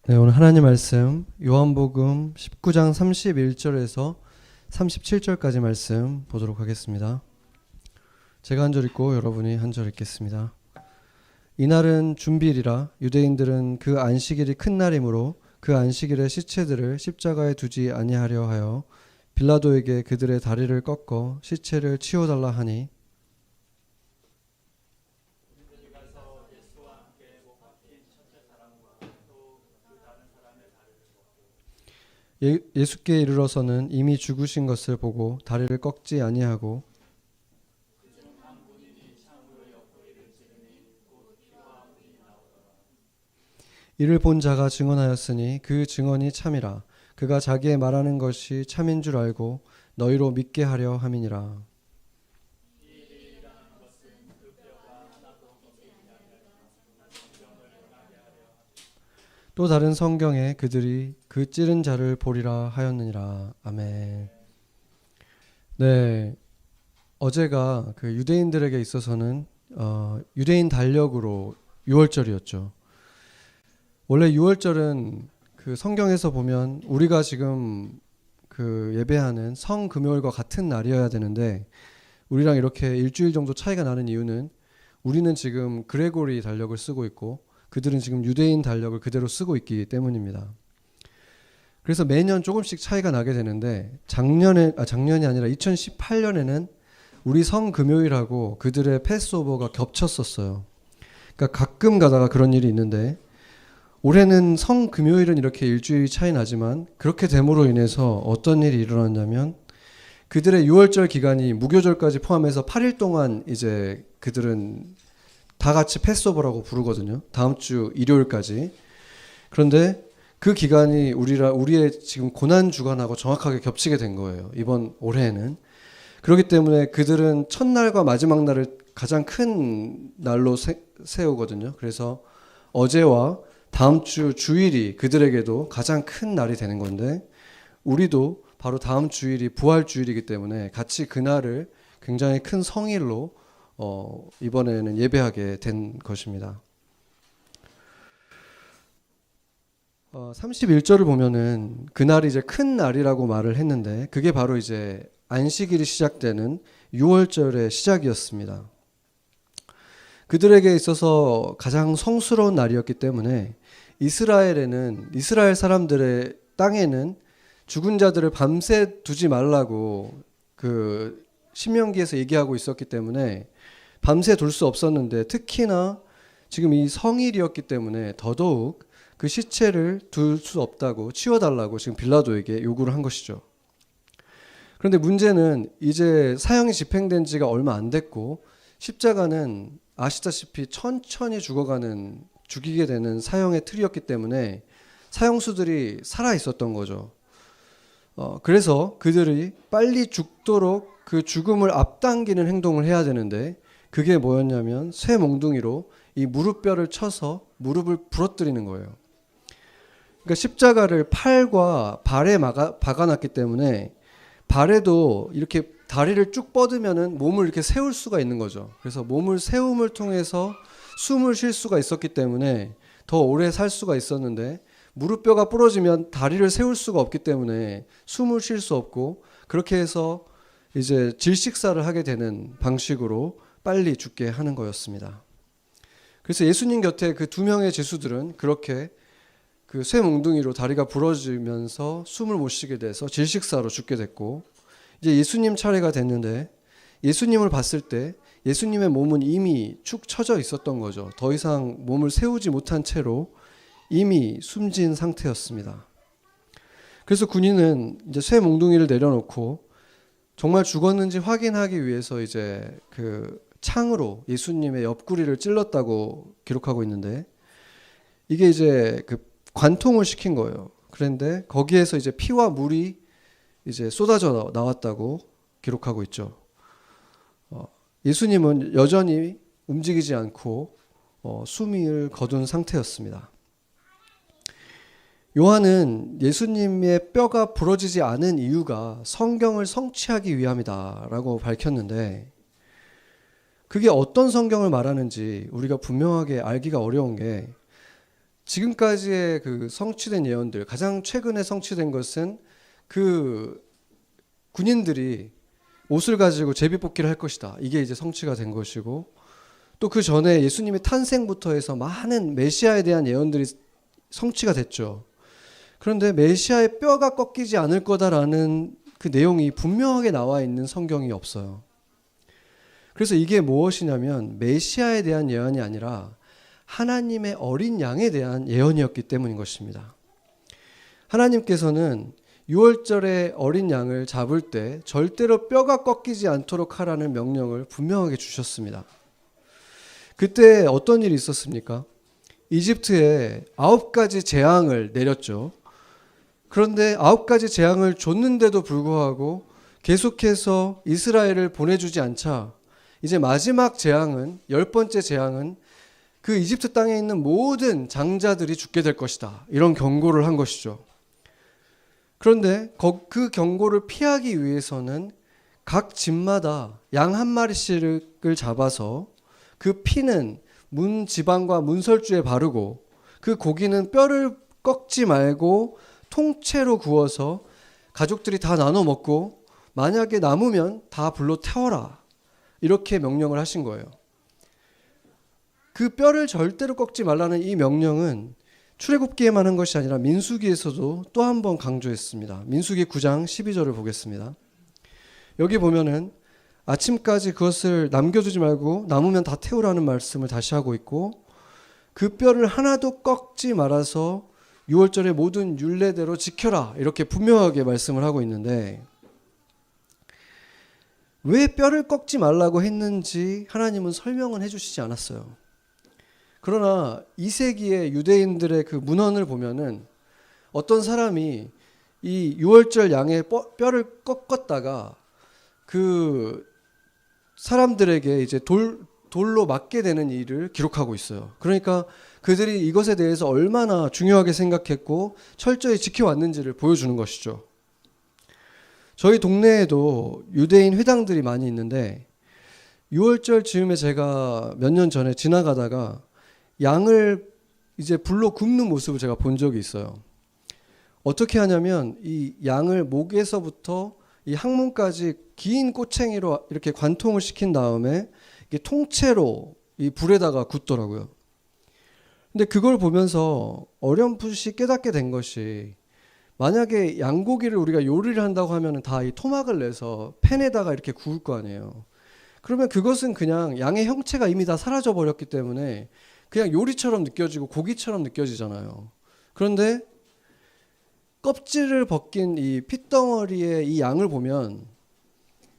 네, 오늘 하나님 말씀 요한복음 19장 31절에서 37절까지 말씀 보도록 하겠습니다. 제가 한 절 읽고 여러분이 한 절 읽겠습니다. 이날은 준비일이라 유대인들은 그 안식일이 큰 날이므로 그 안식일에 시체들을 십자가에 두지 아니하려 하여 빌라도에게 그들의 다리를 꺾어 시체를 치워달라 하니 예수께 이르러서는 이미 죽으신 것을 보고 다리를 꺾지 아니하고 이를 본 자가 증언하였으니 그 증언이 참이라. 그가 자기의 말하는 것이 참인 줄 알고 너희로 믿게 하려 함이니라. 또 다른 성경에 그들이 그 찌른 자를 보리라 하였느니라. 아멘. 네, 어제가 그 유대인들에게 있어서는 유대인 달력으로 6월절이었죠. 원래 6월절은 그 성경에서 보면 우리가 지금 그 예배하는 성금요일과 같은 날이어야 되는데 우리랑 이렇게 일주일 정도 차이가 나는 이유는 우리는 지금 그레고리 달력을 쓰고 있고 그들은 지금 유대인 달력을 그대로 쓰고 있기 때문입니다. 그래서 매년 조금씩 차이가 나게 되는데 작년이 아니라 2018년에는 우리 성금요일하고 그들의 패스오버가 겹쳤었어요. 그러니까 가끔 가다가 그런 일이 있는데 올해는 성금요일은 이렇게 일주일이 차이 나지만 그렇게 됨으로 인해서 어떤 일이 일어났냐면 그들의 6월절 기간이 무교절까지 포함해서 8일 동안 이제 그들은 다 같이 패스오버라고 부르거든요. 다음 주 일요일까지. 그런데 그 기간이 우리의 지금 고난 주간하고 정확하게 겹치게 된 거예요. 이번 올해에는. 그렇기 때문에 그들은 첫날과 마지막 날을 가장 큰 날로 세우거든요. 그래서 어제와 다음 주 주일이 그들에게도 가장 큰 날이 되는 건데 우리도 바로 다음 주일이 부활 주일이기 때문에 같이 그날을 굉장히 큰 성일로 이번에는 예배하게 된 것입니다. 31절을 보면은 그날이 이제 큰 날이라고 말을 했는데 그게 바로 이제 안식일이 시작되는 6월절의 시작이었습니다. 그들에게 있어서 가장 성스러운 날이었기 때문에 이스라엘 사람들의 땅에는 죽은 자들을 밤새 두지 말라고 그 신명기에서 얘기하고 있었기 때문에 밤새 둘 수 없었는데 특히나 지금 이 성일이었기 때문에 더더욱 그 시체를 둘 수 없다고 치워달라고 지금 빌라도에게 요구를 한 것이죠. 그런데 문제는 이제 사형이 집행된 지가 얼마 안 됐고 십자가는 아시다시피 천천히 죽이게 되는 사형의 틀이었기 때문에 사형수들이 살아 있었던 거죠. 그래서 그들이 빨리 죽도록 그 죽음을 앞당기는 행동을 해야 되는데 그게 뭐였냐면 쇠 몽둥이로 이 무릎뼈를 쳐서 무릎을 부러뜨리는 거예요. 그러니까 십자가를 팔과 발에 박아놨기 때문에 발에도 이렇게 다리를 쭉 뻗으면은 몸을 이렇게 세울 수가 있는 거죠. 그래서 몸을 세움을 통해서 숨을 쉴 수가 있었기 때문에 더 오래 살 수가 있었는데 무릎뼈가 부러지면 다리를 세울 수가 없기 때문에 숨을 쉴 수 없고 그렇게 해서 이제 질식사를 하게 되는 방식으로 빨리 죽게 하는 거였습니다. 그래서 예수님 곁에 그 두 명의 제수들은 그렇게 그 쇠 몽둥이로 다리가 부러지면서 숨을 못 쉬게 돼서 질식사로 죽게 됐고 이제 예수님 차례가 됐는데 예수님을 봤을 때 예수님의 몸은 이미 축 처져 있었던 거죠. 더 이상 몸을 세우지 못한 채로 이미 숨진 상태였습니다. 그래서 군인은 이제 쇠 몽둥이를 내려놓고 정말 죽었는지 확인하기 위해서 이제 그 창으로 예수님의 옆구리를 찔렀다고 기록하고 있는데 이게 이제 그 관통을 시킨 거예요. 그런데 거기에서 이제 피와 물이 이제 쏟아져 나왔다고 기록하고 있죠. 예수님은 여전히 움직이지 않고 숨을 거둔 상태였습니다. 요한은 예수님의 뼈가 부러지지 않은 이유가 성경을 성취하기 위함이다라고 밝혔는데 그게 어떤 성경을 말하는지 우리가 분명하게 알기가 어려운 게 지금까지의 그 성취된 예언들, 가장 최근에 성취된 것은 그 군인들이 옷을 가지고 제비뽑기를 할 것이다. 이게 이제 성취가 된 것이고, 또 그 전에 예수님의 탄생부터 해서 많은 메시아에 대한 예언들이 성취가 됐죠. 그런데 메시아의 뼈가 꺾이지 않을 거다라는 그 내용이 분명하게 나와 있는 성경이 없어요. 그래서 이게 무엇이냐면 메시아에 대한 예언이 아니라 하나님의 어린 양에 대한 예언이었기 때문인 것입니다. 하나님께서는 유월절에 어린 양을 잡을 때 절대로 뼈가 꺾이지 않도록 하라는 명령을 분명하게 주셨습니다. 그때 어떤 일이 있었습니까? 이집트에 9가지 재앙을 내렸죠. 그런데 9가지 재앙을 줬는데도 불구하고 계속해서 이스라엘을 보내주지 않자 이제 마지막 재앙은, 10번째 재앙은 그 이집트 땅에 있는 모든 장자들이 죽게 될 것이다. 이런 경고를 한 것이죠. 그런데 그 경고를 피하기 위해서는 각 집마다 양 한 마리씩을 잡아서 그 피는 문 지방과 문설주에 바르고 그 고기는 뼈를 꺾지 말고 통째로 구워서 가족들이 다 나눠 먹고 만약에 남으면 다 불로 태워라. 이렇게 명령을 하신 거예요. 그 뼈를 절대로 꺾지 말라는 이 명령은 출애굽기에만 한 것이 아니라 민수기에서도 또 한 번 강조했습니다. 민수기 9장 12절을 보겠습니다. 여기 보면은 아침까지 그것을 남겨두지 말고 남으면 다 태우라는 말씀을 다시 하고 있고, 그 뼈를 하나도 꺾지 말아서 유월절의 모든 율례대로 지켜라, 이렇게 분명하게 말씀을 하고 있는데, 왜 뼈를 꺾지 말라고 했는지 하나님은 설명은 해주시지 않았어요. 그러나 2세기의 유대인들의 그 문헌을 보면은 어떤 사람이 이 유월절 양의 뼈를 꺾었다가 그 사람들에게 이제 돌로 맞게 되는 일을 기록하고 있어요. 그러니까 그들이 이것에 대해서 얼마나 중요하게 생각했고 철저히 지켜왔는지를 보여주는 것이죠. 저희 동네에도 유대인 회당들이 많이 있는데 6월절 즈음에 제가 몇 년 전에 지나가다가 양을 이제 불로 굽는 모습을 제가 본 적이 있어요. 어떻게 하냐면 이 양을 목에서부터 이 항문까지 긴 꼬챙이로 이렇게 관통을 시킨 다음에 이게 통째로 이 불에다가 굽더라고요. 근데 그걸 보면서 어렴풋이 깨닫게 된 것이, 만약에 양고기를 우리가 요리를 한다고 하면 다 이 토막을 내서 팬에다가 이렇게 구울 거 아니에요. 그러면 그것은 그냥 양의 형체가 이미 다 사라져 버렸기 때문에 그냥 요리처럼 느껴지고 고기처럼 느껴지잖아요. 그런데 껍질을 벗긴 이 핏덩어리의 이 양을 보면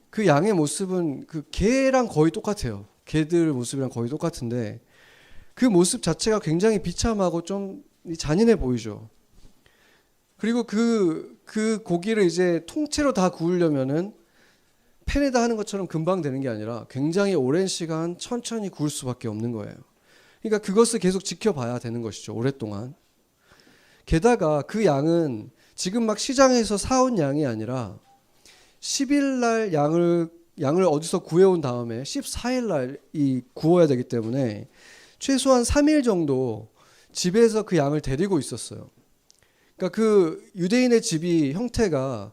그 양의 모습은 그 개랑 거의 똑같아요. 개들 모습이랑 거의 똑같은데 그 모습 자체가 굉장히 비참하고 좀 잔인해 보이죠. 그리고 그 고기를 이제 통째로 다 구우려면은 팬에다 하는 것처럼 금방 되는 게 아니라 굉장히 오랜 시간 천천히 구울 수밖에 없는 거예요. 그러니까 그것을 계속 지켜봐야 되는 것이죠. 오랫동안. 게다가 그 양은 지금 막 시장에서 사온 양이 아니라 10일 날 양을 어디서 구해온 다음에 14일 날 이 구워야 되기 때문에 최소한 3일 정도 집에서 그 양을 데리고 있었어요. 그러니까 그 유대인의 집이 형태가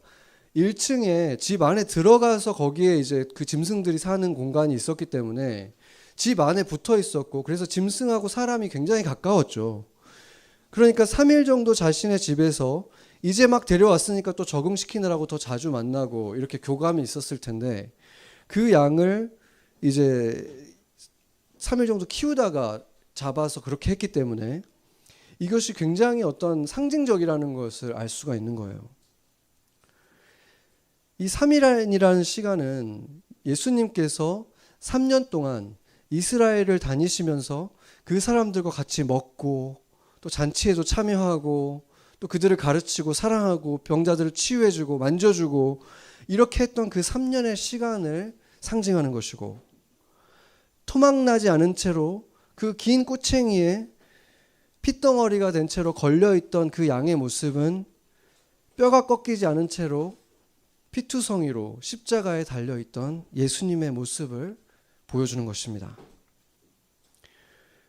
1층에 집 안에 들어가서 거기에 이제 그 짐승들이 사는 공간이 있었기 때문에 집 안에 붙어 있었고, 그래서 짐승하고 사람이 굉장히 가까웠죠. 그러니까 3일 정도 자신의 집에서 이제 막 데려왔으니까 또 적응시키느라고 더 자주 만나고 이렇게 교감이 있었을 텐데, 그 양을 이제 3일 정도 키우다가 잡아서 그렇게 했기 때문에 이것이 굉장히 어떤 상징적이라는 것을 알 수가 있는 거예요. 이 3일이라는 시간은 예수님께서 3년 동안 이스라엘을 다니시면서 그 사람들과 같이 먹고 또 잔치에도 참여하고 또 그들을 가르치고 사랑하고 병자들을 치유해주고 만져주고 이렇게 했던 그 3년의 시간을 상징하는 것이고, 토막나지 않은 채로 그 긴 꼬챙이에 핏덩어리가 된 채로 걸려있던 그 양의 모습은 뼈가 꺾이지 않은 채로 피투성이로 십자가에 달려있던 예수님의 모습을 보여주는 것입니다.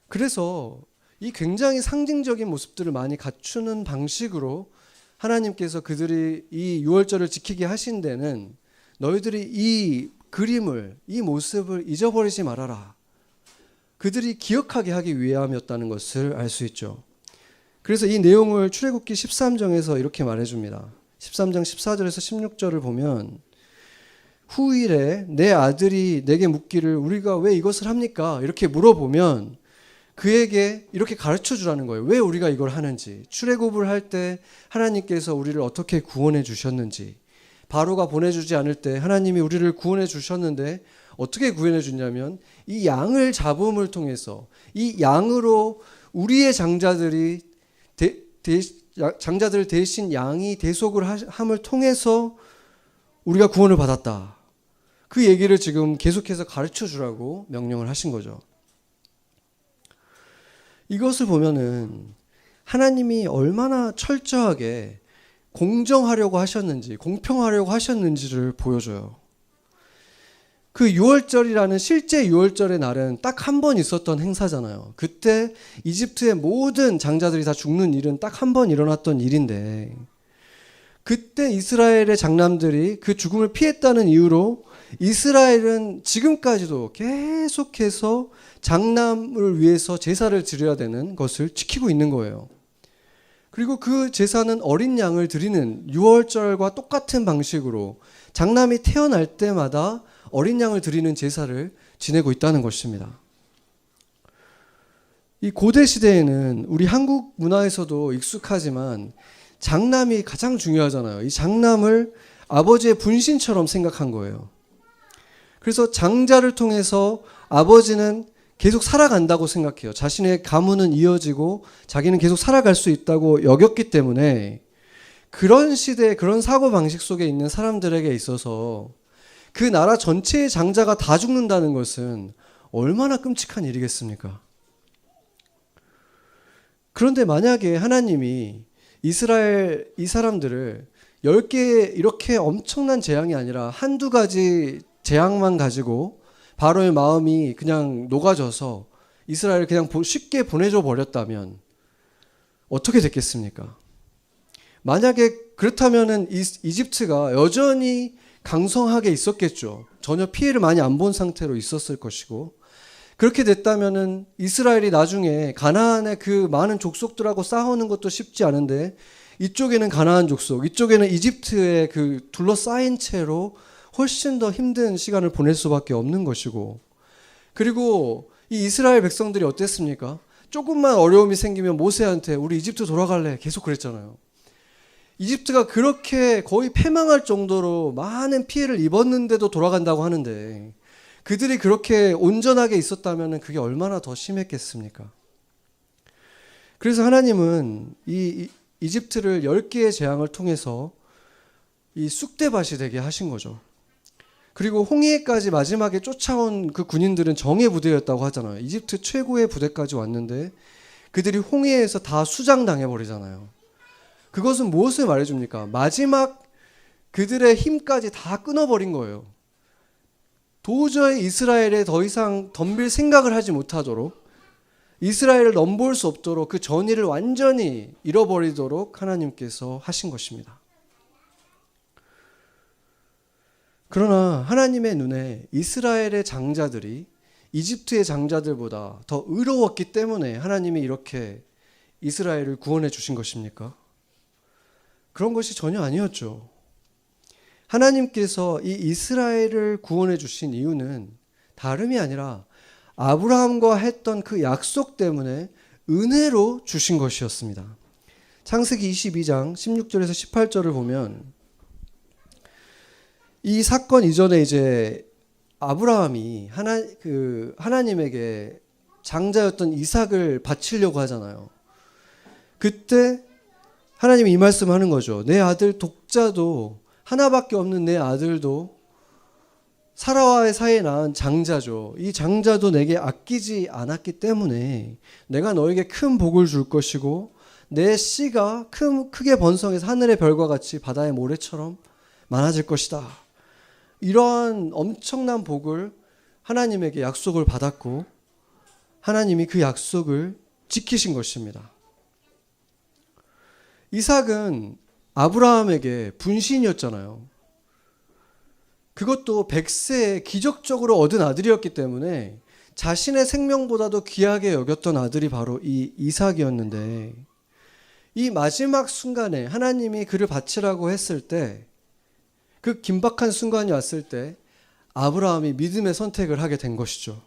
그래서 이 굉장히 상징적인 모습들을 많이 갖추는 방식으로 하나님께서 그들이 이 유월절을 지키게 하신 데는 너희들이 이 그림을, 이 모습을 잊어버리지 말아라. 그들이 기억하게 하기 위함이었다는 것을 알 수 있죠. 그래서 이 내용을 출애굽기 13장에서 이렇게 말해줍니다. 13장 14절에서 16절을 보면 후일에 내 아들이 내게 묻기를 우리가 왜 이것을 합니까? 이렇게 물어보면 그에게 이렇게 가르쳐 주라는 거예요. 왜 우리가 이걸 하는지, 출애굽을 할 때 하나님께서 우리를 어떻게 구원해 주셨는지, 바로가 보내주지 않을 때 하나님이 우리를 구원해 주셨는데 어떻게 구원해 주냐면 이 양을 잡음을 통해서 이 양으로 우리의 장자들이 장자들 대신 양이 대속을 함을 통해서 우리가 구원을 받았다. 그 얘기를 지금 계속해서 가르쳐 주라고 명령을 하신 거죠. 이것을 보면은 하나님이 얼마나 철저하게 공정하려고 하셨는지, 공평하려고 하셨는지를 보여줘요. 그 유월절이라는 실제 유월절의 날은 딱 한 번 있었던 행사잖아요. 그때 이집트의 모든 장자들이 다 죽는 일은 딱 한 번 일어났던 일인데 그때 이스라엘의 장남들이 그 죽음을 피했다는 이유로 이스라엘은 지금까지도 계속해서 장남을 위해서 제사를 드려야 되는 것을 지키고 있는 거예요. 그리고 그 제사는 어린 양을 드리는 유월절과 똑같은 방식으로 장남이 태어날 때마다 어린 양을 드리는 제사를 지내고 있다는 것입니다. 이 고대 시대에는 우리 한국 문화에서도 익숙하지만 장남이 가장 중요하잖아요. 이 장남을 아버지의 분신처럼 생각한 거예요. 그래서 장자를 통해서 아버지는 계속 살아간다고 생각해요. 자신의 가문은 이어지고 자기는 계속 살아갈 수 있다고 여겼기 때문에 그런 시대, 그런 사고방식 속에 있는 사람들에게 있어서 그 나라 전체의 장자가 다 죽는다는 것은 얼마나 끔찍한 일이겠습니까? 그런데 만약에 하나님이 이스라엘 이 사람들을 10개의 이렇게 엄청난 재앙이 아니라 한두 가지 재앙만 가지고 바로의 마음이 그냥 녹아져서 이스라엘을 그냥 쉽게 보내줘 버렸다면 어떻게 됐겠습니까? 만약에 그렇다면은 이집트가 여전히 강성하게 있었겠죠. 전혀 피해를 많이 안 본 상태로 있었을 것이고 그렇게 됐다면은 이스라엘이 나중에 가나안의 그 많은 족속들하고 싸우는 것도 쉽지 않은데 이쪽에는 가나안 족속, 이쪽에는 이집트의 그 둘러싸인 채로 훨씬 더 힘든 시간을 보낼 수밖에 없는 것이고 그리고 이 이스라엘 백성들이 어땠습니까? 조금만 어려움이 생기면 모세한테 우리 이집트 돌아갈래 계속 그랬잖아요. 이집트가 그렇게 거의 패망할 정도로 많은 피해를 입었는데도 돌아간다고 하는데 그들이 그렇게 온전하게 있었다면 그게 얼마나 더 심했겠습니까? 그래서 하나님은 이 이집트를 10개의 재앙을 통해서 이 쑥대밭이 되게 하신 거죠. 그리고 홍해까지 마지막에 쫓아온 그 군인들은 정예 부대였다고 하잖아요. 이집트 최고의 부대까지 왔는데 그들이 홍해에서 다 수장당해버리잖아요. 그것은 무엇을 말해줍니까? 마지막 그들의 힘까지 다 끊어버린 거예요. 도저히 이스라엘에 더 이상 덤빌 생각을 하지 못하도록 이스라엘을 넘볼 수 없도록 그 전의를 완전히 잃어버리도록 하나님께서 하신 것입니다. 그러나 하나님의 눈에 이스라엘의 장자들이 이집트의 장자들보다 더 의로웠기 때문에 하나님이 이렇게 이스라엘을 구원해 주신 것입니까? 그런 것이 전혀 아니었죠. 하나님께서 이 이스라엘을 구원해 주신 이유는 다름이 아니라 아브라함과 했던 그 약속 때문에 은혜로 주신 것이었습니다. 창세기 22장 16절에서 18절을 보면 이 사건 이전에 이제 아브라함이 하나님에게 장자였던 이삭을 바치려고 하잖아요. 그때 하나님이 이 말씀하는 거죠. 내 아들 독자도 하나밖에 없는 내 아들도 사라와의 사이에 낳은 장자죠. 이 장자도 내게 아끼지 않았기 때문에 내가 너에게 큰 복을 줄 것이고 내 씨가 크게 번성해서 하늘의 별과 같이 바다의 모래처럼 많아질 것이다. 이러한 엄청난 복을 하나님에게 약속을 받았고 하나님이 그 약속을 지키신 것입니다. 이삭은 아브라함에게 분신이었잖아요. 그것도 100세에 기적적으로 얻은 아들이었기 때문에 자신의 생명보다도 귀하게 여겼던 아들이 바로 이 이삭이었는데, 이 마지막 순간에 하나님이 그를 바치라고 했을 때, 그 긴박한 순간이 왔을 때 아브라함이 믿음의 선택을 하게 된 것이죠.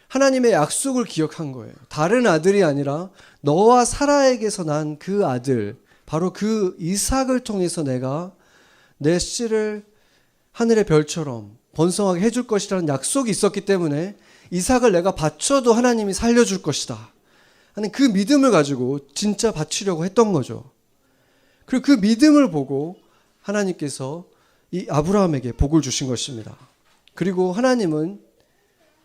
하나님의 약속을 기억한 거예요. 다른 아들이 아니라 너와 사라에게서 난 그 아들, 바로 그 이삭을 통해서 내가 내 씨를 하늘의 별처럼 번성하게 해줄 것이라는 약속이 있었기 때문에 이삭을 내가 바쳐도 하나님이 살려줄 것이다 하는 그 믿음을 가지고 진짜 바치려고 했던 거죠. 그리고 그 믿음을 보고 하나님께서 이 아브라함에게 복을 주신 것입니다. 그리고 하나님은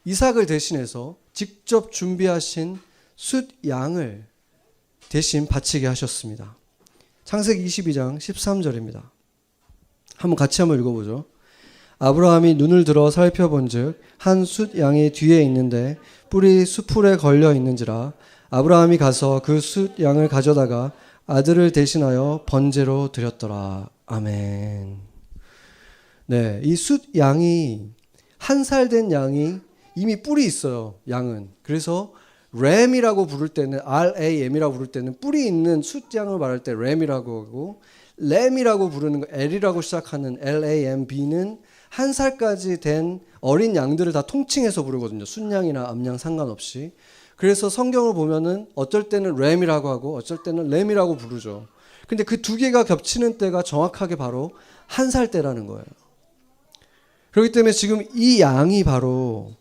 이삭을 대신해서 직접 준비하신 숫양을 대신 바치게 하셨습니다. 창세기 22장 13절입니다. 한번 읽어보죠. 아브라함이 눈을 들어 살펴본즉 한 숫양이 뒤에 있는데 뿔이 수풀에 걸려 있는지라 아브라함이 가서 그 숫양을 가져다가 아들을 대신하여 번제로 드렸더라. 아멘. 네, 이 숫양이 한 살 된 양이 이미 뿔이 있어요. 양은. 그래서 램이라고 부를 때는 RAM이라고 부를 때는 뿔이 있는 숫양을 말할 때 램이라고 하고, 램이라고 부르는 거 L이라고 시작하는 LAMB는 한 살까지 된 어린 양들을 다 통칭해서 부르거든요. 순양이나 암양 상관없이. 그래서 성경을 보면은 어쩔 때는 램이라고 하고 어쩔 때는 램이라고 부르죠. 근데 그 두 개가 겹치는 때가 정확하게 바로 한 살 때라는 거예요. 그렇기 때문에 지금 이 양이 바로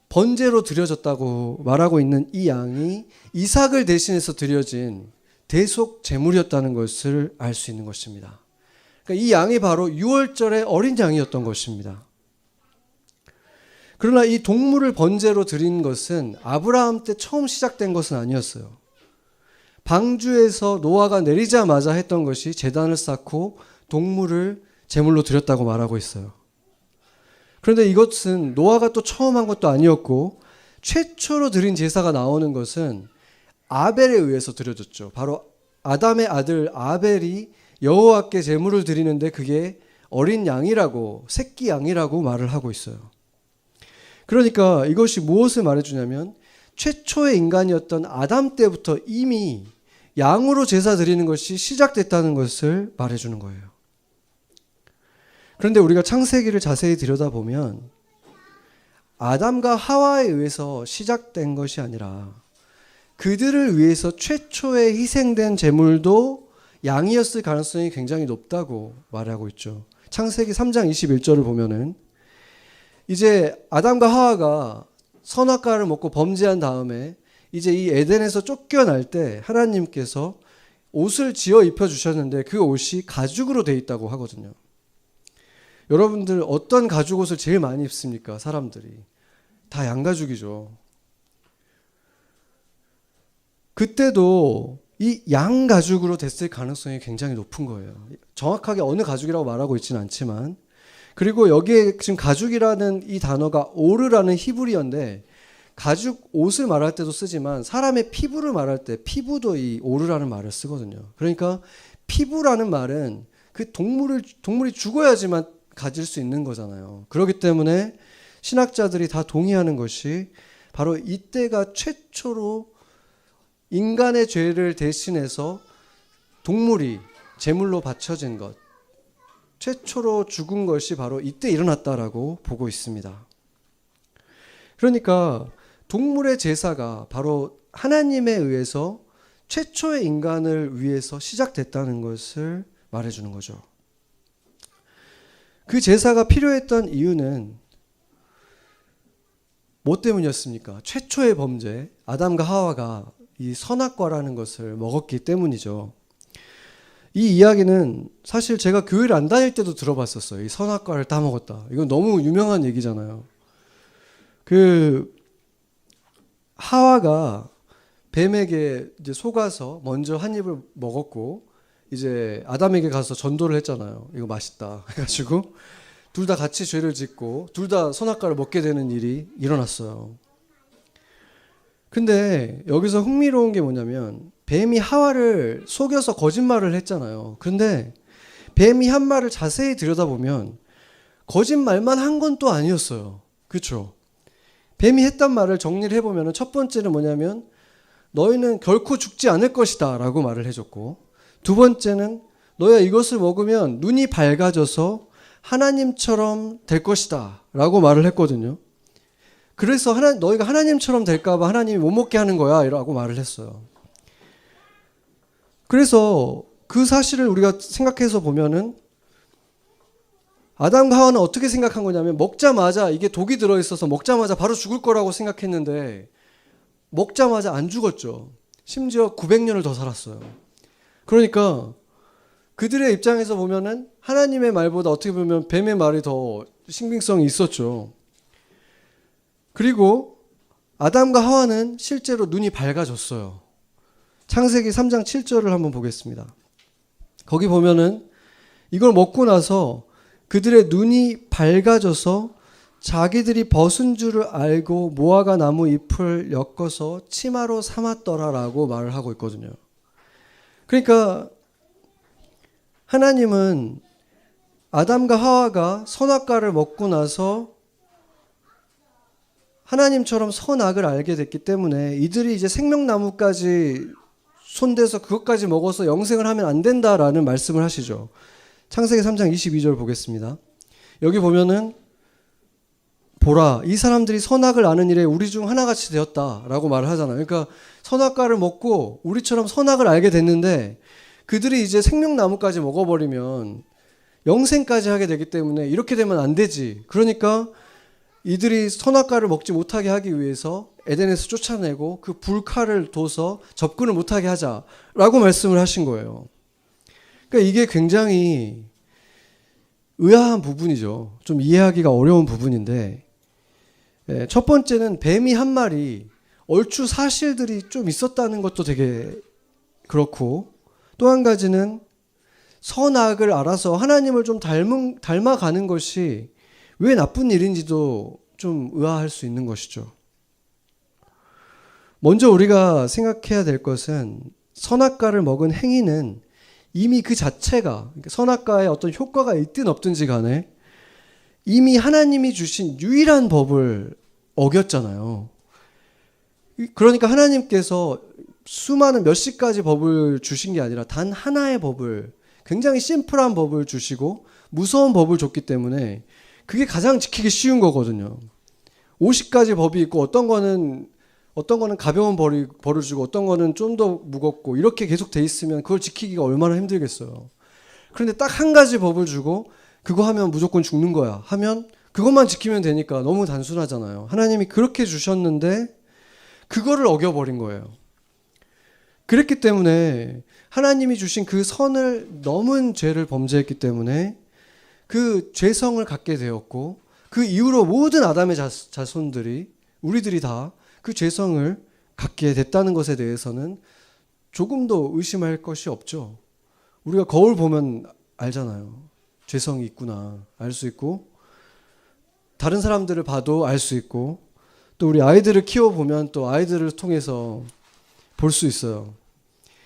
번제로 드려졌다고 말하고 있는 이 양이 이삭을 대신해서 드려진 대속 제물이었다는 것을 알 수 있는 것입니다. 그러니까 이 양이 바로 유월절의 어린 양이었던 것입니다. 그러나 이 동물을 번제로 드린 것은 아브라함 때 처음 시작된 것은 아니었어요. 방주에서 노아가 내리자마자 했던 것이 제단을 쌓고 동물을 제물로 드렸다고 말하고 있어요. 그런데 이것은 노아가 또 처음 한 것도 아니었고, 최초로 드린 제사가 나오는 것은 아벨에 의해서 드려졌죠. 바로 아담의 아들 아벨이 여호와께 제물을 드리는데 그게 어린 양이라고, 새끼 양이라고 말을 하고 있어요. 그러니까 이것이 무엇을 말해주냐면 최초의 인간이었던 아담 때부터 이미 양으로 제사 드리는 것이 시작됐다는 것을 말해주는 거예요. 그런데 우리가 창세기를 자세히 들여다보면 아담과 하와에 의해서 시작된 것이 아니라 그들을 위해서 최초에 희생된 제물도 양이었을 가능성이 굉장히 높다고 말하고 있죠. 창세기 3장 21절을 보면은 이제 아담과 하와가 선악과를 먹고 범죄한 다음에 이제 이 에덴에서 쫓겨날 때 하나님께서 옷을 지어 입혀주셨는데 그 옷이 가죽으로 돼 있다고 하거든요. 여러분들 어떤 가죽 옷을 제일 많이 입습니까? 사람들이. 다 양가죽이죠. 그때도 이 양가죽으로 됐을 가능성이 굉장히 높은 거예요. 정확하게 어느 가죽이라고 말하고 있지는 않지만, 그리고 여기에 지금 가죽이라는 이 단어가 오르라는 히브리어인데 가죽 옷을 말할 때도 쓰지만 사람의 피부를 말할 때 피부도 이 오르라는 말을 쓰거든요. 그러니까 피부라는 말은 그 동물이 죽어야지만 가질 수 있는 거잖아요. 그렇기 때문에 신학자들이 다 동의하는 것이 바로 이때가 최초로 인간의 죄를 대신해서 동물이 제물로 바쳐진 것, 최초로 죽은 것이 바로 이때 일어났다라고 보고 있습니다. 그러니까 동물의 제사가 바로 하나님에 의해서 최초의 인간을 위해서 시작됐다는 것을 말해주는 거죠. 그 제사가 필요했던 이유는 뭐 때문이었습니까? 최초의 범죄, 아담과 하와가 이 선악과라는 것을 먹었기 때문이죠. 이 이야기는 사실 제가 교회를 안 다닐 때도 들어봤었어요. 이 선악과를 따먹었다. 이건 너무 유명한 얘기잖아요. 그 하와가 뱀에게 이제 속아서 먼저 한 입을 먹었고 이제 아담에게 가서 전도를 했잖아요. 이거 맛있다 해가지고 둘 다 같이 죄를 짓고 둘 다 선악과를 먹게 되는 일이 일어났어요. 근데 여기서 흥미로운 게 뭐냐면 뱀이 하와를 속여서 거짓말을 했잖아요. 그런데 뱀이 한 말을 자세히 들여다보면 거짓말만 한 건 또 아니었어요. 그렇죠? 뱀이 했단 말을 정리를 해보면 첫 번째는 뭐냐면 너희는 결코 죽지 않을 것이다 라고 말을 해줬고, 두 번째는 너희가 이것을 먹으면 눈이 밝아져서 하나님처럼 될 것이다 라고 말을 했거든요. 그래서 너희가 하나님처럼 될까봐 하나님이 못 먹게 하는 거야 라고 말을 했어요. 그래서 그 사실을 우리가 생각해서 보면은 아담과 하와는 어떻게 생각한 거냐면 먹자마자 이게 독이 들어있어서 먹자마자 바로 죽을 거라고 생각했는데 먹자마자 안 죽었죠. 심지어 900년을 더 살았어요. 그러니까 그들의 입장에서 보면은 하나님의 말보다 어떻게 보면 뱀의 말이 더 신빙성이 있었죠. 그리고 아담과 하와는 실제로 눈이 밝아졌어요. 창세기 3장 7절을 한번 보겠습니다. 거기 보면은 이걸 먹고 나서 그들의 눈이 밝아져서 자기들이 벗은 줄을 알고 무화과 나무 잎을 엮어서 치마로 삼았더라라고 말을 하고 있거든요. 그러니까 하나님은 아담과 하와가 선악과를 먹고 나서 하나님처럼 선악을 알게 됐기 때문에 이들이 이제 생명나무까지 손대서 그것까지 먹어서 영생을 하면 안 된다라는 말씀을 하시죠. 창세기 3장 22절 보겠습니다. 여기 보면은 보라, 이 사람들이 선악을 아는 일에 우리 중 하나같이 되었다라고 말을 하잖아요. 그러니까 선악과를 먹고 우리처럼 선악을 알게 됐는데 그들이 이제 생명나무까지 먹어버리면 영생까지 하게 되기 때문에 이렇게 되면 안 되지. 그러니까 이들이 선악과를 먹지 못하게 하기 위해서 에덴에서 쫓아내고 그 불칼을 둬서 접근을 못하게 하자라고 말씀을 하신 거예요. 그러니까 이게 굉장히 의아한 부분이죠. 좀 이해하기가 어려운 부분인데, 첫 번째는 뱀이 한 말이 얼추 사실들이 좀 있었다는 것도 되게 그렇고, 또 한 가지는 선악을 알아서 하나님을 좀 닮아가는 것이 왜 나쁜 일인지도 좀 의아할 수 있는 것이죠. 먼저 우리가 생각해야 될 것은 선악과를 먹은 행위는 이미 그 자체가 선악과에 어떤 효과가 있든 없든지 간에 이미 하나님이 주신 유일한 법을 어겼잖아요. 그러니까 하나님께서 수많은 몇십 가지 법을 주신 게 아니라 단 하나의 법을, 굉장히 심플한 법을 주시고 무서운 법을 줬기 때문에 그게 가장 지키기 쉬운 거거든요. 50가지 법이 있고 어떤 거는 가벼운 벌을 주고 어떤 거는 좀 더 무겁고 이렇게 계속 돼 있으면 그걸 지키기가 얼마나 힘들겠어요. 그런데 딱 한 가지 법을 주고 그거 하면 무조건 죽는 거야 하면 그것만 지키면 되니까 너무 단순하잖아요. 하나님이 그렇게 주셨는데 그거를 어겨버린 거예요. 그랬기 때문에 하나님이 주신 그 선을 넘은 죄를 범죄했기 때문에 그 죄성을 갖게 되었고, 그 이후로 모든 아담의 자손들이, 우리들이 다 그 죄성을 갖게 됐다는 것에 대해서는 조금도 의심할 것이 없죠. 우리가 거울 보면 알잖아요. 죄성이 있구나 알 수 있고, 다른 사람들을 봐도 알 수 있고, 또 우리 아이들을 키워보면 또 아이들을 통해서 볼 수 있어요.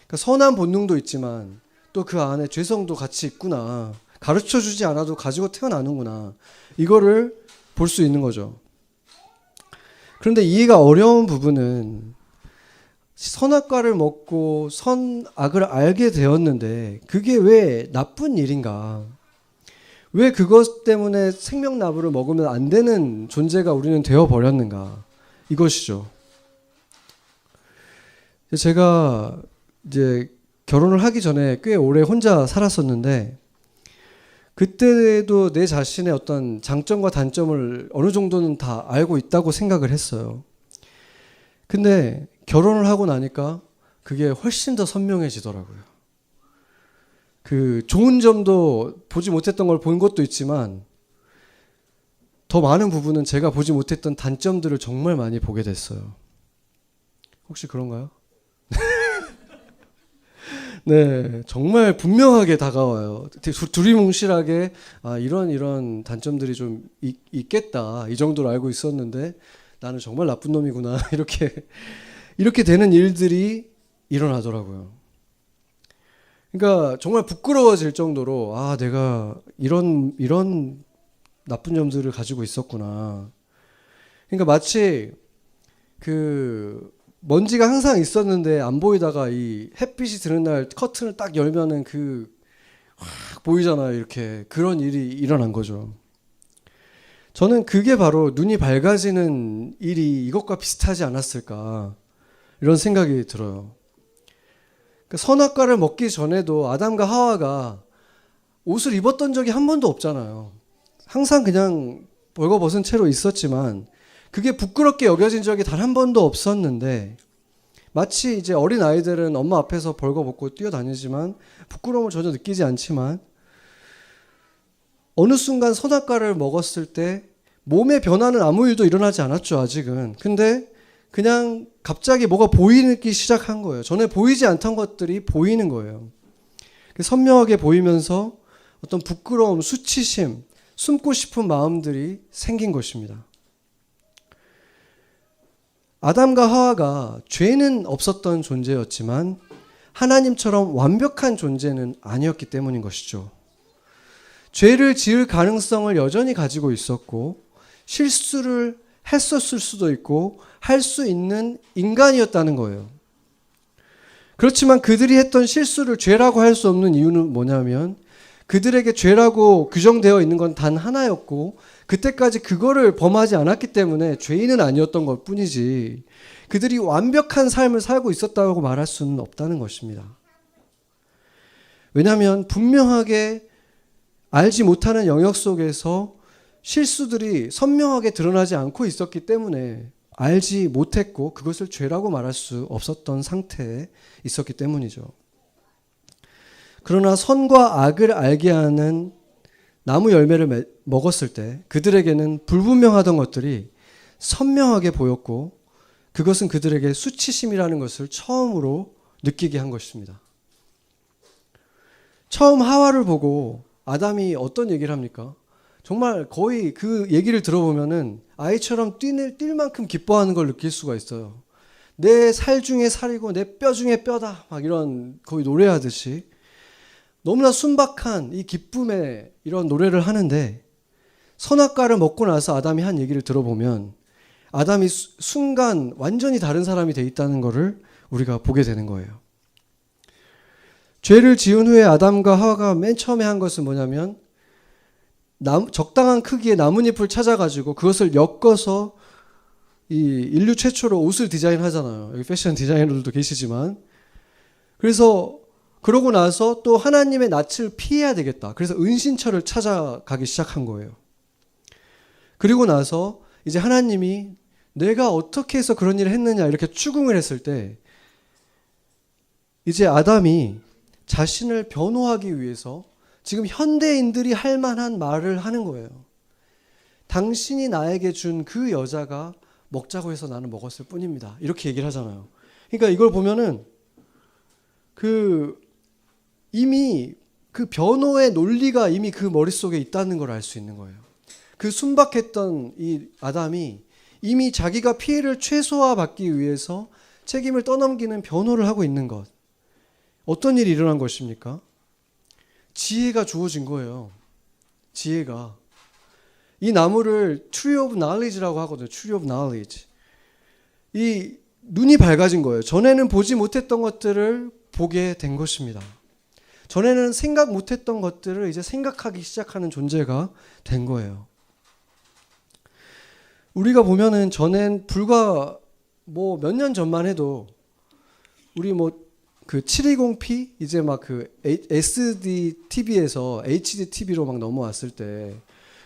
그러니까 선한 본능도 있지만 또 그 안에 죄성도 같이 있구나, 가르쳐주지 않아도 가지고 태어나는구나, 이거를 볼 수 있는 거죠. 그런데 이해가 어려운 부분은 선악과를 먹고 선악을 알게 되었는데 그게 왜 나쁜 일인가? 왜 그것 때문에 생명나무를 먹으면 안 되는 존재가 우리는 되어버렸는가? 이것이죠. 제가 이제 결혼을 하기 전에 꽤 오래 혼자 살았었는데 그때도 내 자신의 어떤 장점과 단점을 어느 정도는 다 알고 있다고 생각을 했어요. 근데 결혼을 하고 나니까 그게 훨씬 더 선명해지더라고요. 그 좋은 점도 보지 못했던 걸 본 것도 있지만 더 많은 부분은 제가 보지 못했던 단점들을 정말 많이 보게 됐어요. 혹시 그런가요? 네, 정말 분명하게 다가와요. 두리뭉실하게 이런 단점들이 좀 있겠다 이 정도로 알고 있었는데 나는 정말 나쁜 놈이구나 이렇게 이렇게 되는 일들이 일어나더라고요. 그러니까 정말 부끄러워질 정도로 내가 이런 나쁜 점들을 가지고 있었구나. 그러니까 마치 그 먼지가 항상 있었는데 안 보이다가 이 햇빛이 드는 날 커튼을 딱 열면은 확 보이잖아요. 이렇게 그런 일이 일어난 거죠. 저는 그게 바로 눈이 밝아지는 일이 이것과 비슷하지 않았을까 이런 생각이 들어요. 선악과를 먹기 전에도 아담과 하와가 옷을 입었던 적이 한 번도 없잖아요. 항상 그냥 벌거벗은 채로 있었지만 그게 부끄럽게 여겨진 적이 단 한 번도 없었는데 마치 이제 어린 아이들은 엄마 앞에서 벌거벗고 뛰어다니지만 부끄러움을 전혀 느끼지 않지만 어느 순간 선악과를 먹었을 때 몸의 변화는 아무 일도 일어나지 않았죠, 아직은. 근데 그냥 갑자기 뭐가 보이기 시작한 거예요. 전에 보이지 않던 것들이 보이는 거예요. 선명하게 보이면서 어떤 부끄러움, 수치심, 숨고 싶은 마음들이 생긴 것입니다. 아담과 하와가 죄는 없었던 존재였지만 하나님처럼 완벽한 존재는 아니었기 때문인 것이죠. 죄를 지을 가능성을 여전히 가지고 있었고 실수를 했었을 수도 있고 할 수 있는 인간이었다는 거예요. 그렇지만 그들이 했던 실수를 죄라고 할 수 없는 이유는 뭐냐면 그들에게 죄라고 규정되어 있는 건 단 하나였고 그때까지 그거를 범하지 않았기 때문에 죄인은 아니었던 것 뿐이지 그들이 완벽한 삶을 살고 있었다고 말할 수는 없다는 것입니다. 왜냐하면 분명하게 알지 못하는 영역 속에서 실수들이 선명하게 드러나지 않고 있었기 때문에 알지 못했고 그것을 죄라고 말할 수 없었던 상태에 있었기 때문이죠. 그러나 선과 악을 알게 하는 나무 열매를 먹었을 때 그들에게는 불분명하던 것들이 선명하게 보였고 그것은 그들에게 수치심이라는 것을 처음으로 느끼게 한 것입니다. 처음 하와를 보고 아담이 어떤 얘기를 합니까? 정말 거의 그 얘기를 들어보면은 아이처럼 뛸 만큼 기뻐하는 걸 느낄 수가 있어요. 내 살 중에 살이고 내 뼈 중에 뼈다. 막 이런 거의 노래하듯이 너무나 순박한 이 기쁨의 이런 노래를 하는데 선악과를 먹고 나서 아담이 한 얘기를 들어보면 아담이 순간 완전히 다른 사람이 돼 있다는 것을 우리가 보게 되는 거예요. 죄를 지은 후에 아담과 하와가 맨 처음에 한 것은 뭐냐면 적당한 크기의 나뭇잎을 찾아가지고 그것을 엮어서 이 인류 최초로 옷을 디자인하잖아요. 여기 패션 디자이너들도 계시지만 그래서 그러고 나서 또 하나님의 낯을 피해야 되겠다. 그래서 은신처를 찾아가기 시작한 거예요. 그리고 나서 이제 하나님이 내가 어떻게 해서 그런 일을 했느냐 이렇게 추궁을 했을 때 이제 아담이 자신을 변호하기 위해서 지금 현대인들이 할 만한 말을 하는 거예요. 당신이 나에게 준 그 여자가 먹자고 해서 나는 먹었을 뿐입니다. 이렇게 얘기를 하잖아요. 그러니까 이걸 보면은 이미 그 변호의 논리가 이미 그 머릿속에 있다는 걸 알 수 있는 거예요. 그 순박했던 이 아담이 이미 자기가 피해를 최소화받기 위해서 책임을 떠넘기는 변호를 하고 있는 것. 어떤 일이 일어난 것입니까? 지혜가 주어진 거예요. 지혜가. 이 나무를 Tree of Knowledge라고 하거든요. Tree of Knowledge. 이 눈이 밝아진 거예요. 전에는 보지 못했던 것들을 보게 된 것입니다. 전에는 생각 못했던 것들을 이제 생각하기 시작하는 존재가 된 거예요. 우리가 보면은 전엔 불과 뭐 몇 년 전만 해도 우리 그 720p 이제 막 그 SD TV에서 HD TV로 막 넘어왔을 때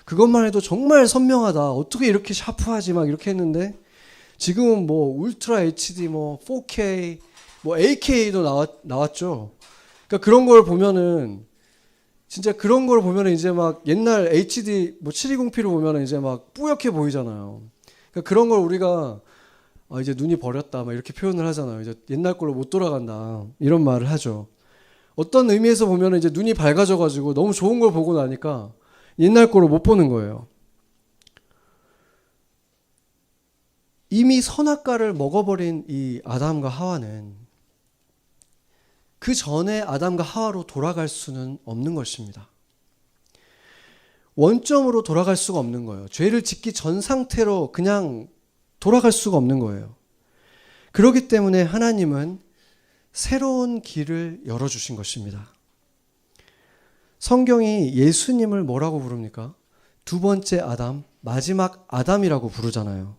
그것만 해도 정말 선명하다. 어떻게 이렇게 샤프하지 막 이렇게 했는데 지금은 뭐 울트라 HD 뭐 4K 뭐 8K도 나왔죠. 그러니까 그런 걸 보면은 진짜 그런 걸 보면은 이제 막 옛날 HD 뭐 720p로 보면은 이제 막 뿌옇게 보이잖아요. 그러니까 그런 걸 우리가 이제 눈이 버렸다 막 이렇게 표현을 하잖아요. 이제 옛날 걸로 못 돌아간다 이런 말을 하죠. 어떤 의미에서 보면은 이제 눈이 밝아져 가지고 너무 좋은 걸 보고 나니까 옛날 걸로 못 보는 거예요. 이미 선악과를 먹어버린 이 아담과 하와는 그 전에 아담과 하와로 돌아갈 수는 없는 것입니다. 원점으로 돌아갈 수가 없는 거예요. 죄를 짓기 전 상태로 그냥 돌아갈 수가 없는 거예요. 그렇기 때문에 하나님은 새로운 길을 열어주신 것입니다. 성경이 예수님을 뭐라고 부릅니까? 두 번째 아담, 마지막 아담이라고 부르잖아요.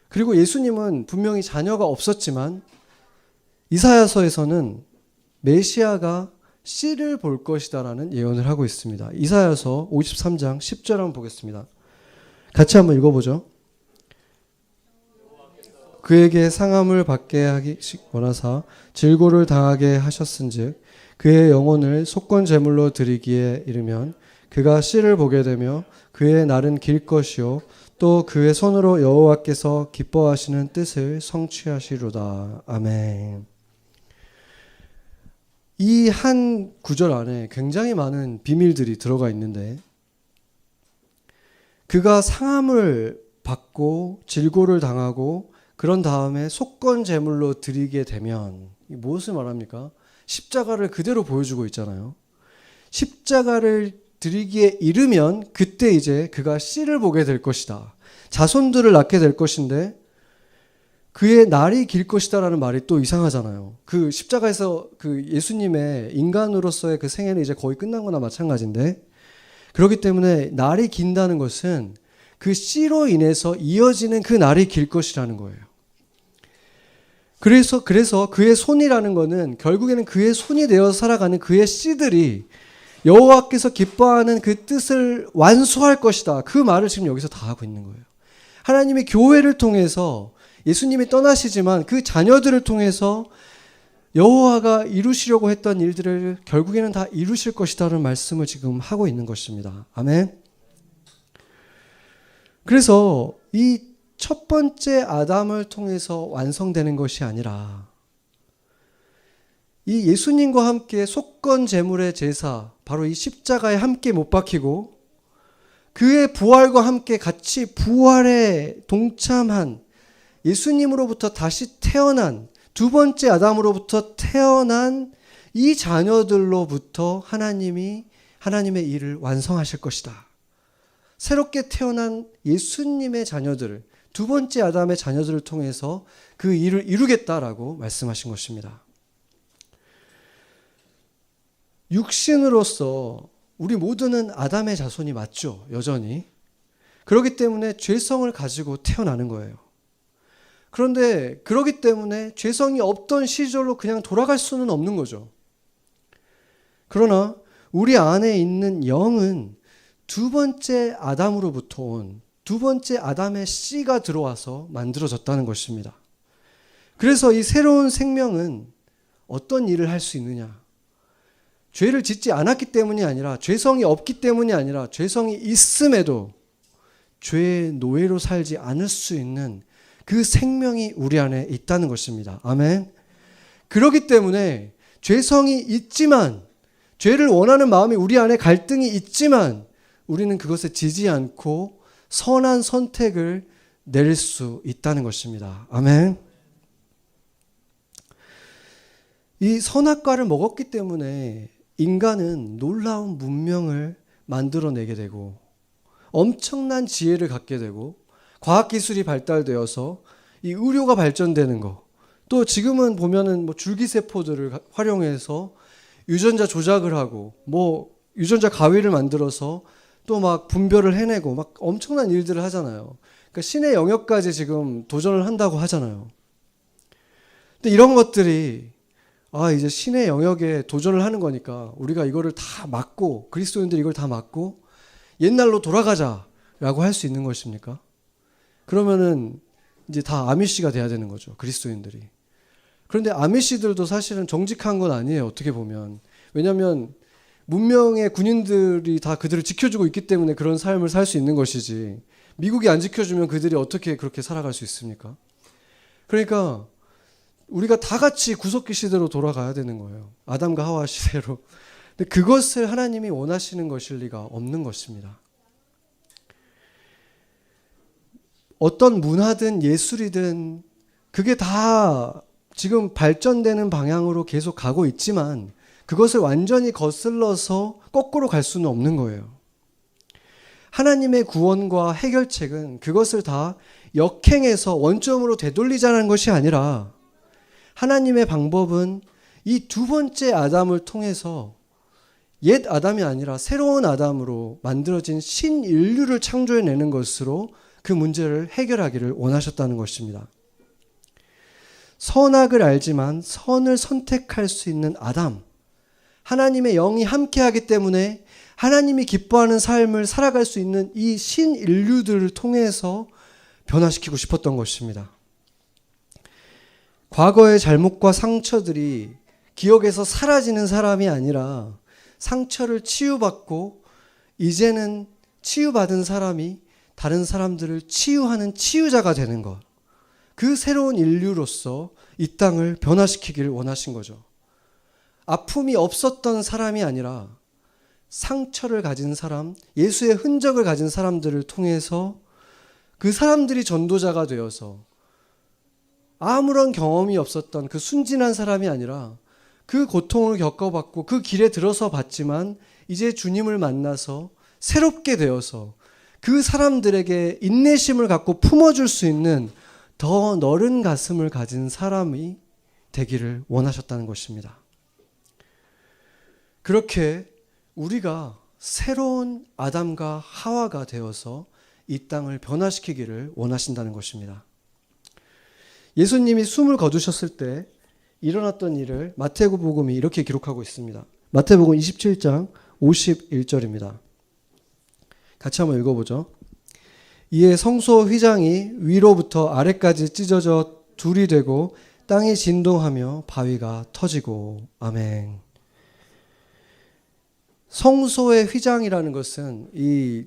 그리고 예수님은 분명히 자녀가 없었지만 이사야서에서는 메시아가 씨를 볼 것이다라는 예언을 하고 있습니다. 이사야서 53장 10절 한번 보겠습니다. 같이 한번 읽어보죠. 그에게 상함을 받게 하기 원하사 질고를 당하게 하셨은즉 그의 영혼을 속건 제물로 드리기에 이르면 그가 씨를 보게 되며 그의 날은 길 것이요 또 그의 손으로 여호와께서 기뻐하시는 뜻을 성취하시로다. 아멘. 이 한 구절 안에 굉장히 많은 비밀들이 들어가 있는데 그가 상함을 받고 질고를 당하고 그런 다음에 속건 제물로 드리게 되면 무엇을 말합니까? 십자가를 그대로 보여주고 있잖아요. 십자가를 드리기에 이르면 그때 이제 그가 씨를 보게 될 것이다. 자손들을 낳게 될 것인데 그의 날이 길 것이다라는 말이 또 이상하잖아요. 그 십자가에서 그 예수님의 인간으로서의 그 생애는 이제 거의 끝난 거나 마찬가지인데 그렇기 때문에 날이 긴다는 것은 그 씨로 인해서 이어지는 그 날이 길 것이라는 거예요. 그래서 그의 손이라는 거는 결국에는 그의 손이 되어 살아가는 그의 씨들이 여호와께서 기뻐하는 그 뜻을 완수할 것이다. 그 말을 지금 여기서 다 하고 있는 거예요. 하나님이 교회를 통해서 예수님이 떠나시지만 그 자녀들을 통해서 여호와가 이루시려고 했던 일들을 결국에는 다 이루실 것이다라는 말씀을 지금 하고 있는 것입니다. 아멘. 그래서 이 첫 번째 아담을 통해서 완성되는 것이 아니라 이 예수님과 함께 속건 제물의 제사, 바로 이 십자가에 함께 못 박히고 그의 부활과 함께 같이 부활에 동참한 예수님으로부터 다시 태어난 두 번째 아담으로부터 태어난 이 자녀들로부터 하나님이 하나님의 일을 완성하실 것이다. 새롭게 태어난 예수님의 자녀들을, 두 번째 아담의 자녀들을 통해서 그 일을 이루겠다라고 말씀하신 것입니다. 육신으로서 우리 모두는 아담의 자손이 맞죠, 여전히. 그렇기 때문에 죄성을 가지고 태어나는 거예요. 그런데 그렇기 때문에 죄성이 없던 시절로 그냥 돌아갈 수는 없는 거죠. 그러나 우리 안에 있는 영은 두 번째 아담으로부터 온 두 번째 아담의 씨가 들어와서 만들어졌다는 것입니다. 그래서 이 새로운 생명은 어떤 일을 할 수 있느냐? 죄를 짓지 않았기 때문이 아니라, 죄성이 없기 때문이 아니라, 죄성이 있음에도 죄의 노예로 살지 않을 수 있는 그 생명이 우리 안에 있다는 것입니다. 아멘. 그렇기 때문에 죄성이 있지만, 죄를 원하는 마음이 우리 안에 갈등이 있지만 우리는 그것에 지지 않고 선한 선택을 낼 수 있다는 것입니다. 아멘. 이 선악과를 먹었기 때문에 인간은 놀라운 문명을 만들어내게 되고 엄청난 지혜를 갖게 되고 과학기술이 발달되어서 이 의료가 발전되는 거, 또 지금은 보면은 뭐 줄기세포들을 활용해서 유전자 조작을 하고 뭐 유전자 가위를 만들어서 또 막 분별을 해내고 막 엄청난 일들을 하잖아요. 그러니까 신의 영역까지 지금 도전을 한다고 하잖아요. 근데 이런 것들이 이제 신의 영역에 도전을 하는 거니까 우리가 이거를 다 막고, 그리스도인들이 이걸 다 막고 옛날로 돌아가자라고 할 수 있는 것입니까? 그러면은 이제 다 아미시가 돼야 되는 거죠, 그리스도인들이. 그런데 아미시들도 사실은 정직한 건 아니에요, 어떻게 보면. 왜냐하면 문명의 군인들이 다 그들을 지켜주고 있기 때문에 그런 삶을 살 수 있는 것이지, 미국이 안 지켜주면 그들이 어떻게 그렇게 살아갈 수 있습니까? 그러니까 우리가 다 같이 구속기 시대로 돌아가야 되는 거예요. 아담과 하와 시대로. 근데 그것을 하나님이 원하시는 것일 리가 없는 것입니다. 어떤 문화든 예술이든 그게 다 지금 발전되는 방향으로 계속 가고 있지만 그것을 완전히 거슬러서 거꾸로 갈 수는 없는 거예요. 하나님의 구원과 해결책은 그것을 다 역행해서 원점으로 되돌리자는 것이 아니라 하나님의 방법은 이 두 번째 아담을 통해서 옛 아담이 아니라 새로운 아담으로 만들어진 신인류를 창조해내는 것으로 그 문제를 해결하기를 원하셨다는 것입니다. 선악을 알지만 선을 선택할 수 있는 아담, 하나님의 영이 함께하기 때문에 하나님이 기뻐하는 삶을 살아갈 수 있는 이 신인류들을 통해서 변화시키고 싶었던 것입니다. 과거의 잘못과 상처들이 기억에서 사라지는 사람이 아니라 상처를 치유받고 이제는 치유받은 사람이 다른 사람들을 치유하는 치유자가 되는 것. 그 새로운 인류로서 이 땅을 변화시키기를 원하신 거죠. 아픔이 없었던 사람이 아니라 상처를 가진 사람, 예수의 흔적을 가진 사람들을 통해서 그 사람들이 전도자가 되어서 아무런 경험이 없었던 그 순진한 사람이 아니라 그 고통을 겪어봤고 그 길에 들어서 봤지만 이제 주님을 만나서 새롭게 되어서 그 사람들에게 인내심을 갖고 품어줄 수 있는 더 넓은 가슴을 가진 사람이 되기를 원하셨다는 것입니다. 그렇게 우리가 새로운 아담과 하와가 되어서 이 땅을 변화시키기를 원하신다는 것입니다. 예수님이 숨을 거두셨을 때 일어났던 일을 마태복음이 이렇게 기록하고 있습니다. 마태복음 27장 51절입니다. 같이 한번 읽어보죠. 이에 성소 휘장이 위로부터 아래까지 찢어져 둘이 되고 땅이 진동하며 바위가 터지고. 아멘. 성소의 휘장이라는 것은 이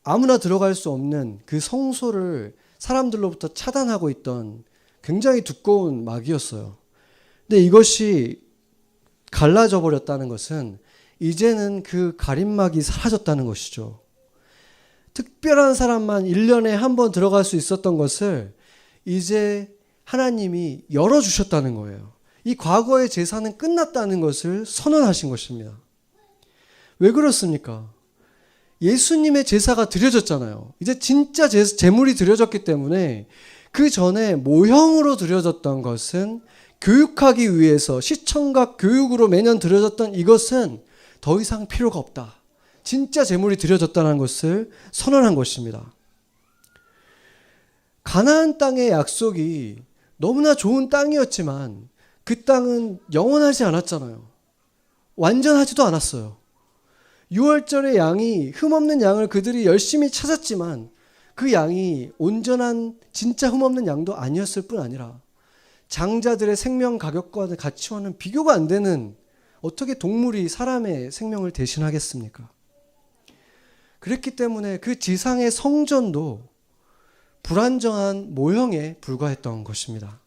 아무나 들어갈 수 없는 그 성소를 사람들로부터 차단하고 있던 굉장히 두꺼운 막이었어요. 근데 이것이 갈라져 버렸다는 것은 이제는 그 가림막이 사라졌다는 것이죠. 특별한 사람만 1년에 한 번 들어갈 수 있었던 것을 이제 하나님이 열어주셨다는 거예요. 이 과거의 제사는 끝났다는 것을 선언하신 것입니다. 왜 그렇습니까? 예수님의 제사가 드려졌잖아요. 이제 진짜 제물이 드려졌기 때문에 그 전에 모형으로 드려졌던 것은 교육하기 위해서 시청각 교육으로 매년 드려졌던 이것은 더 이상 필요가 없다. 진짜 제물이 드려졌다는 것을 선언한 것입니다. 가나안 땅의 약속이 너무나 좋은 땅이었지만 그 땅은 영원하지 않았잖아요. 완전하지도 않았어요. 6월절의 양이 흠없는 양을 그들이 열심히 찾았지만 그 양이 온전한 진짜 흠없는 양도 아니었을 뿐 아니라 장자들의 생명 가격과 가치와는 비교가 안 되는, 어떻게 동물이 사람의 생명을 대신하겠습니까? 그랬기 때문에 그 지상의 성전도 불완전한 모형에 불과했던 것입니다.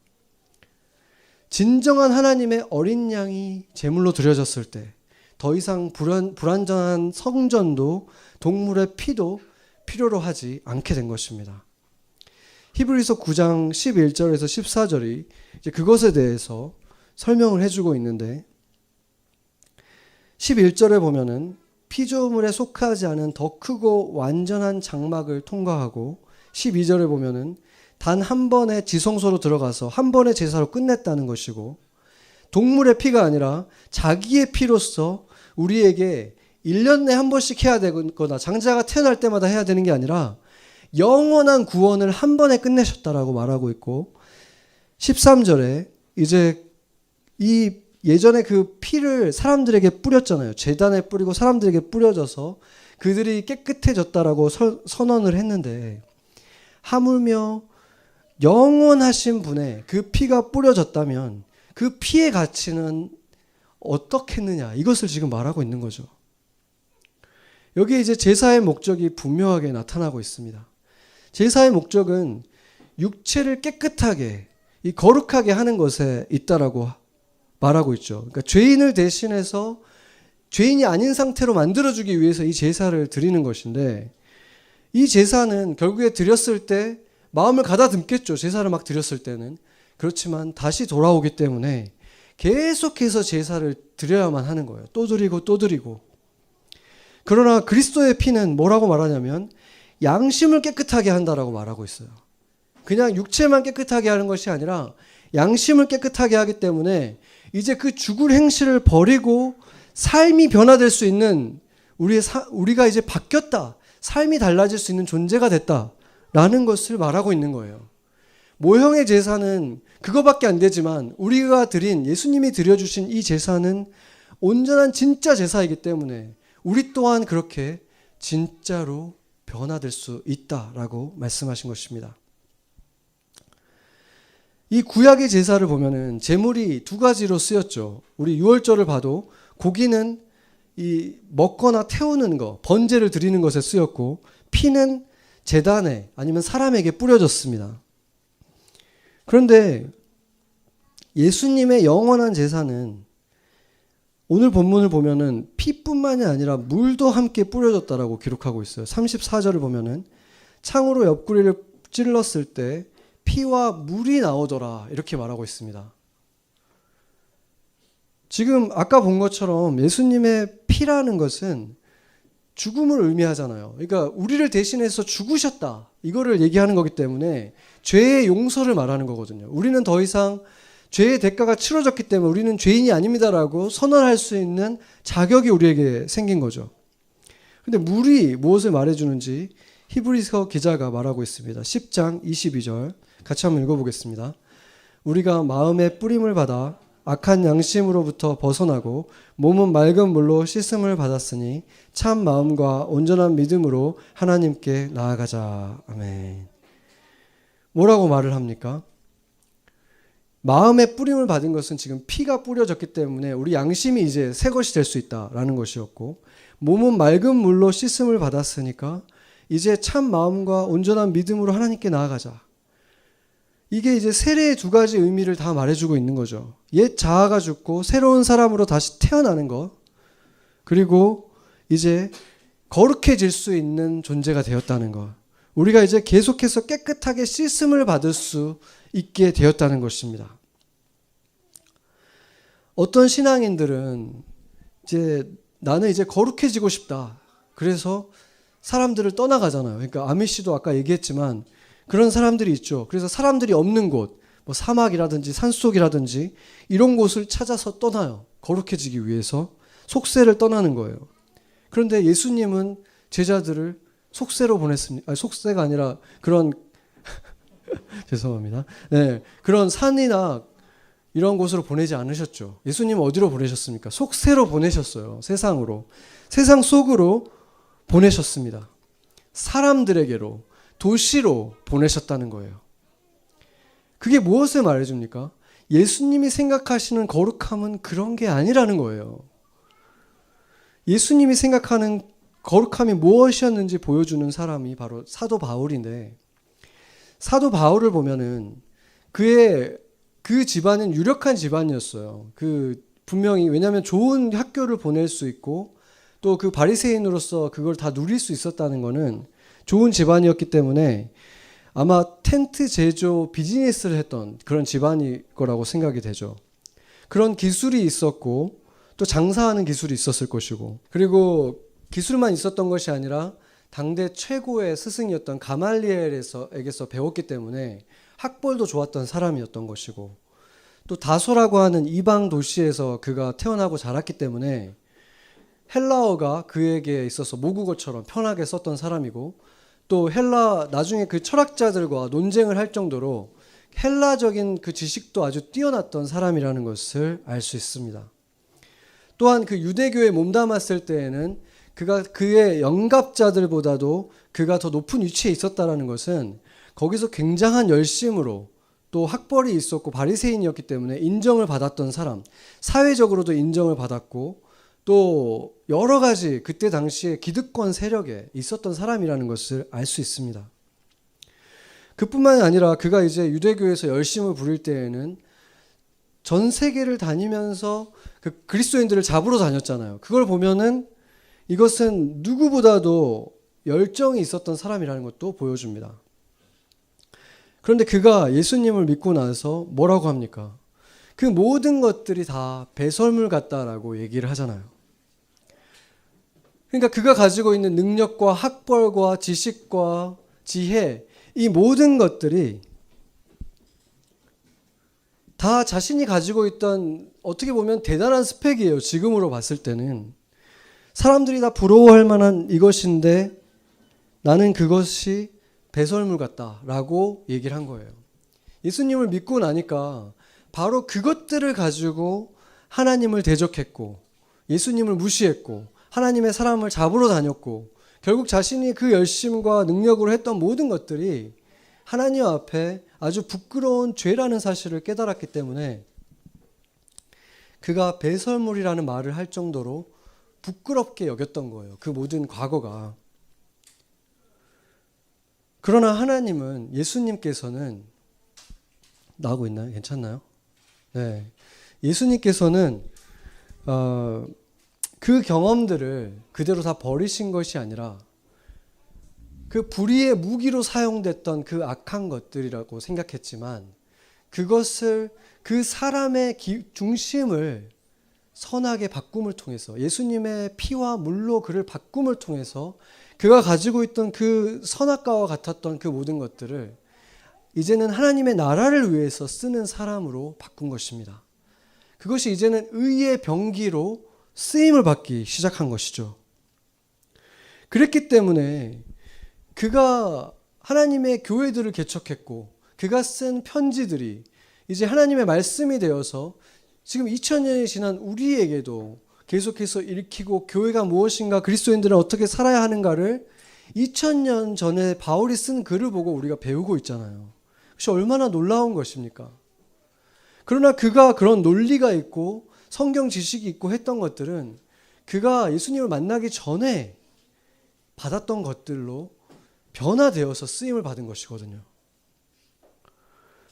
진정한 하나님의 어린 양이 제물로 드려졌을 때 더 이상 불완전한 성전도 동물의 피도 필요로 하지 않게 된 것입니다. 히브리서 9장 11절에서 14절이 이제 그것에 대해서 설명을 해주고 있는데 11절에 보면은 피조물에 속하지 않은 더 크고 완전한 장막을 통과하고 12절에 보면은 단 한 번의 지성소로 들어가서 한 번의 제사로 끝냈다는 것이고 동물의 피가 아니라 자기의 피로서 우리에게 1년에 한 번씩 해야 되거나 장자가 태어날 때마다 해야 되는 게 아니라 영원한 구원을 한 번에 끝내셨다라고 말하고 있고 13절에 이제 이 예전에 그 피를 사람들에게 뿌렸잖아요. 제단에 뿌리고 사람들에게 뿌려져서 그들이 깨끗해졌다라고 선언을 했는데 하물며 영원하신 분의 그 피가 뿌려졌다면 그 피의 가치는 어떻겠느냐, 이것을 지금 말하고 있는 거죠. 여기에 이제 제사의 목적이 분명하게 나타나고 있습니다. 제사의 목적은 육체를 깨끗하게, 이 거룩하게 하는 것에 있다라고 말하고 있죠. 그러니까 죄인을 대신해서 죄인이 아닌 상태로 만들어주기 위해서 이 제사를 드리는 것인데 이 제사는 결국에 드렸을 때 마음을 가다듬겠죠. 제사를 막 드렸을 때는. 그렇지만 다시 돌아오기 때문에 계속해서 제사를 드려야만 하는 거예요. 또 드리고 또 드리고. 그러나 그리스도의 피는 뭐라고 말하냐면 양심을 깨끗하게 한다라고 말하고 있어요. 그냥 육체만 깨끗하게 하는 것이 아니라 양심을 깨끗하게 하기 때문에 이제 그 죽을 행실을 버리고 삶이 변화될 수 있는 우리가 이제 바뀌었다. 삶이 달라질 수 있는 존재가 됐다라는 것을 말하고 있는 거예요. 모형의 제사는 그거밖에 안 되지만 우리가 드린 예수님이 드려주신 이 제사는 온전한 진짜 제사이기 때문에 우리 또한 그렇게 진짜로 변화될 수 있다라고 말씀하신 것입니다. 이 구약의 제사를 보면은 제물이 두 가지로 쓰였죠. 우리 유월절을 봐도 고기는 이 먹거나 태우는 거, 번제를 드리는 것에 쓰였고 피는 제단에 아니면 사람에게 뿌려졌습니다. 그런데 예수님의 영원한 제사는 오늘 본문을 보면은 피뿐만이 아니라 물도 함께 뿌려졌다라고 기록하고 있어요. 34절을 보면은 창으로 옆구리를 찔렀을 때 피와 물이 나오더라 이렇게 말하고 있습니다. 지금 아까 본 것처럼 예수님의 피라는 것은 죽음을 의미하잖아요. 그러니까 우리를 대신해서 죽으셨다 이거를 얘기하는 거기 때문에 죄의 용서를 말하는 거거든요. 우리는 더 이상 죄의 대가가 치러졌기 때문에 우리는 죄인이 아닙니다라고 선언할 수 있는 자격이 우리에게 생긴 거죠. 근데 물이 무엇을 말해주는지 히브리서 기자가 말하고 있습니다. 10장 22절 같이 한번 읽어보겠습니다. 우리가 마음의 뿌림을 받아 악한 양심으로부터 벗어나고 몸은 맑은 물로 씻음을 받았으니 참 마음과 온전한 믿음으로 하나님께 나아가자. 아멘. 뭐라고 말을 합니까? 마음의 뿌림을 받은 것은 지금 피가 뿌려졌기 때문에 우리 양심이 이제 새 것이 될 수 있다라는 것이었고, 몸은 맑은 물로 씻음을 받았으니까 이제 참 마음과 온전한 믿음으로 하나님께 나아가자. 이게 이제 세례의 두 가지 의미를 다 말해주고 있는 거죠. 옛 자아가 죽고 새로운 사람으로 다시 태어나는 것, 그리고 이제 거룩해질 수 있는 존재가 되었다는 것, 우리가 이제 계속해서 깨끗하게 씻음을 받을 수 있게 되었다는 것입니다. 어떤 신앙인들은 이제 나는 이제 거룩해지고 싶다. 그래서 사람들을 떠나가잖아요. 그러니까 아미씨도 아까 얘기했지만 그런 사람들이 있죠. 그래서 사람들이 없는 곳, 뭐 사막이라든지 산속이라든지 이런 곳을 찾아서 떠나요. 거룩해지기 위해서 속세를 떠나는 거예요. 그런데 예수님은 제자들을 속세로 보냈습니다. 아니, 속세가 아니라 그런 죄송합니다. 네, 그런 산이나 이런 곳으로 보내지 않으셨죠. 예수님은 어디로 보내셨습니까? 속세로 보내셨어요. 세상으로. 세상 속으로 보내셨습니다. 사람들에게로, 도시로 보내셨다는 거예요. 그게 무엇을 말해줍니까? 예수님이 생각하시는 거룩함은 그런 게 아니라는 거예요. 예수님이 생각하는 거룩함이 무엇이었는지 보여주는 사람이 바로 사도 바울인데, 사도 바울을 보면은 그 집안은 유력한 집안이었어요. 분명히 왜냐하면 좋은 학교를 보낼 수 있고 또 그 바리새인으로서 그걸 다 누릴 수 있었다는 거는 좋은 집안이었기 때문에 아마 텐트 제조 비즈니스를 했던 그런 집안일 거라고 생각이 되죠. 그런 기술이 있었고 또 장사하는 기술이 있었을 것이고, 그리고 기술만 있었던 것이 아니라 당대 최고의 스승이었던 가말리엘에게서 배웠기 때문에 학벌도 좋았던 사람이었던 것이고, 또 다소라고 하는 이방 도시에서 그가 태어나고 자랐기 때문에 헬라어가 그에게 있어서 모국어처럼 편하게 썼던 사람이고, 또 나중에 그 철학자들과 논쟁을 할 정도로 헬라적인 그 지식도 아주 뛰어났던 사람이라는 것을 알 수 있습니다. 또한 그 유대교에 몸담았을 때에는 그의 영갑자들보다도 그가 더 높은 위치에 있었다는 것은 거기서 굉장한 열심으로 또 학벌이 있었고 바리새인이었기 때문에 인정을 받았던 사람, 사회적으로도 인정을 받았고 또 여러 가지 그때 당시에 기득권 세력에 있었던 사람이라는 것을 알 수 있습니다. 그뿐만이 아니라 그가 이제 유대교에서 열심을 부릴 때에는 전 세계를 다니면서 그 그리스도인들을 잡으러 다녔잖아요. 그걸 보면은 이것은 누구보다도 열정이 있었던 사람이라는 것도 보여줍니다. 그런데 그가 예수님을 믿고 나서 뭐라고 합니까? 그 모든 것들이 다 배설물 같다라고 얘기를 하잖아요. 그러니까 그가 가지고 있는 능력과 학벌과 지식과 지혜, 이 모든 것들이 다 자신이 가지고 있던 어떻게 보면 대단한 스펙이에요. 지금으로 봤을 때는. 사람들이 다 부러워할 만한 이것인데 나는 그것이 배설물 같다라고 얘기를 한 거예요. 예수님을 믿고 나니까 바로 그것들을 가지고 하나님을 대적했고 예수님을 무시했고 하나님의 사람을 잡으러 다녔고 결국 자신이 그 열심과 능력으로 했던 모든 것들이 하나님 앞에 아주 부끄러운 죄라는 사실을 깨달았기 때문에 그가 배설물이라는 말을 할 정도로 부끄럽게 여겼던 거예요. 그 모든 과거가. 그러나 하나님은, 예수님께서는, 나오고 있나요? 괜찮나요? 네. 예수님께서는 그 경험들을 그대로 다 버리신 것이 아니라 그 불의의 무기로 사용됐던 그 악한 것들이라고 생각했지만 그것을 그 사람의 중심을 선하게 바꿈을 통해서 예수님의 피와 물로 그를 바꿈을 통해서 그가 가지고 있던 그 선악과와 같았던 그 모든 것들을 이제는 하나님의 나라를 위해서 쓰는 사람으로 바꾼 것입니다. 그것이 이제는 의의 병기로 쓰임을 받기 시작한 것이죠. 그랬기 때문에 그가 하나님의 교회들을 개척했고 그가 쓴 편지들이 이제 하나님의 말씀이 되어서 지금 2000년이 지난 우리에게도 계속해서 읽히고 교회가 무엇인가 그리스도인들은 어떻게 살아야 하는가를 2000년 전에 바울이 쓴 글을 보고 우리가 배우고 있잖아요. 그것이 얼마나 놀라운 것입니까? 그러나 그가 그런 논리가 있고 성경 지식이 있고 했던 것들은 그가 예수님을 만나기 전에 받았던 것들로 변화되어서 쓰임을 받은 것이거든요.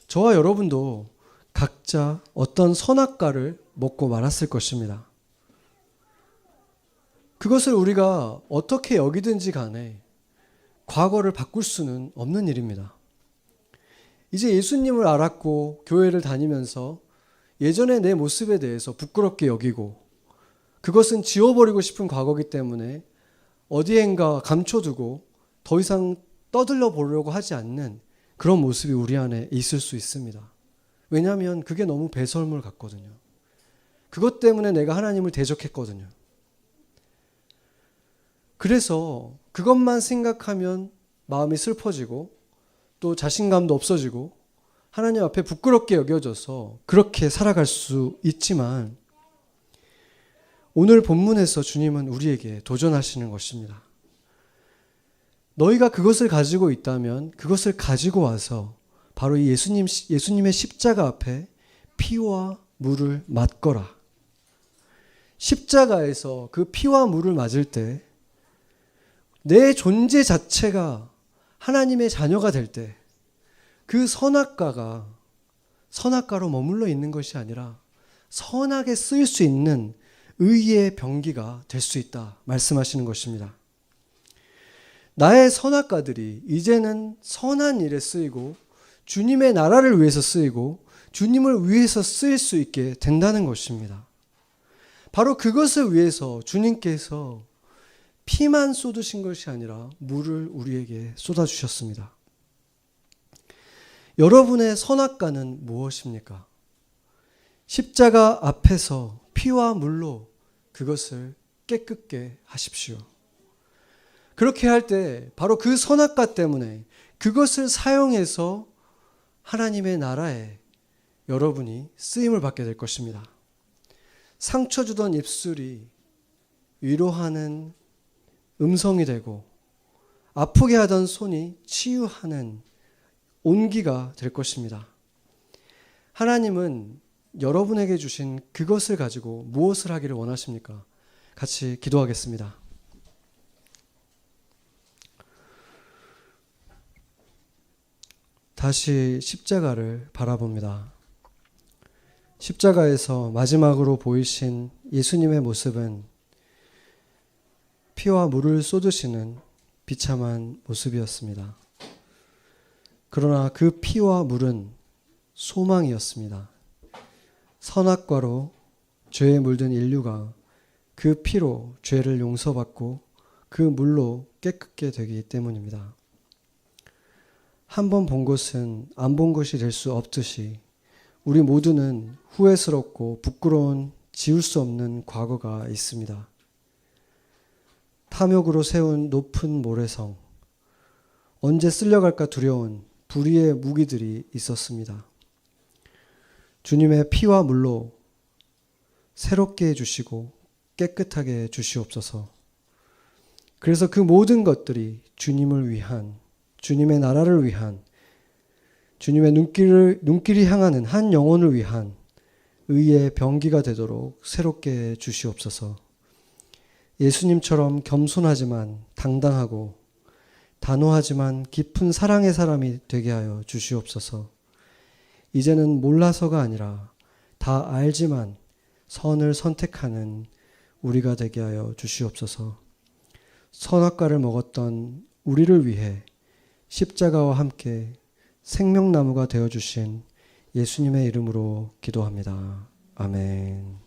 저와 여러분도 각자 어떤 선악과를 먹고 말았을 것입니다. 그것을 우리가 어떻게 여기든지 간에 과거를 바꿀 수는 없는 일입니다. 이제 예수님을 알았고 교회를 다니면서 예전의 내 모습에 대해서 부끄럽게 여기고 그것은 지워버리고 싶은 과거이기 때문에 어디엔가 감춰두고 더 이상 떠들러 보려고 하지 않는 그런 모습이 우리 안에 있을 수 있습니다. 왜냐하면 그게 너무 배설물 같거든요. 그것 때문에 내가 하나님을 대적했거든요. 그래서 그것만 생각하면 마음이 슬퍼지고 또 자신감도 없어지고 하나님 앞에 부끄럽게 여겨져서 그렇게 살아갈 수 있지만 오늘 본문에서 주님은 우리에게 도전하시는 것입니다. 너희가 그것을 가지고 있다면 그것을 가지고 와서 바로 이 예수님의 십자가 앞에 피와 물을 맞거라. 십자가에서 그 피와 물을 맞을 때 내 존재 자체가 하나님의 자녀가 될 때 그 선악과가 선악과로 머물러 있는 것이 아니라 선하게 쓰일 수 있는 의의 병기가 될 수 있다 말씀하시는 것입니다. 나의 선악과들이 이제는 선한 일에 쓰이고 주님의 나라를 위해서 쓰이고 주님을 위해서 쓰일 수 있게 된다는 것입니다. 바로 그것을 위해서 주님께서 피만 쏟으신 것이 아니라 물을 우리에게 쏟아주셨습니다. 여러분의 선악과는 무엇입니까? 십자가 앞에서 피와 물로 그것을 깨끗게 하십시오. 그렇게 할 때 바로 그 선악과 때문에 그것을 사용해서 하나님의 나라에 여러분이 쓰임을 받게 될 것입니다. 상처 주던 입술이 위로하는 음성이 되고 아프게 하던 손이 치유하는 온기가 될 것입니다. 하나님은 여러분에게 주신 그것을 가지고 무엇을 하기를 원하십니까? 같이 기도하겠습니다. 다시 십자가를 바라봅니다. 십자가에서 마지막으로 보이신 예수님의 모습은 피와 물을 쏟으시는 비참한 모습이었습니다. 그러나 그 피와 물은 소망이었습니다. 선악과로 죄에 물든 인류가 그 피로 죄를 용서받고 그 물로 깨끗게 되기 때문입니다. 한 번 본 것은 안 본 것이 될 수 없듯이 우리 모두는 후회스럽고 부끄러운 지울 수 없는 과거가 있습니다. 탐욕으로 세운 높은 모래성, 언제 쓸려갈까 두려운 불의의 무기들이 있었습니다. 주님의 피와 물로 새롭게 해주시고 깨끗하게 해주시옵소서. 그래서 그 모든 것들이 주님을 위한, 주님의 나라를 위한, 주님의 눈길이 향하는 한 영혼을 위한 의의 병기가 되도록 새롭게 해 주시옵소서. 예수님처럼 겸손하지만 당당하고 단호하지만 깊은 사랑의 사람이 되게 하여 주시옵소서. 이제는 몰라서가 아니라 다 알지만 선을 선택하는 우리가 되게 하여 주시옵소서. 선악과를 먹었던 우리를 위해 십자가와 함께 생명나무가 되어주신 예수님의 이름으로 기도합니다. 아멘.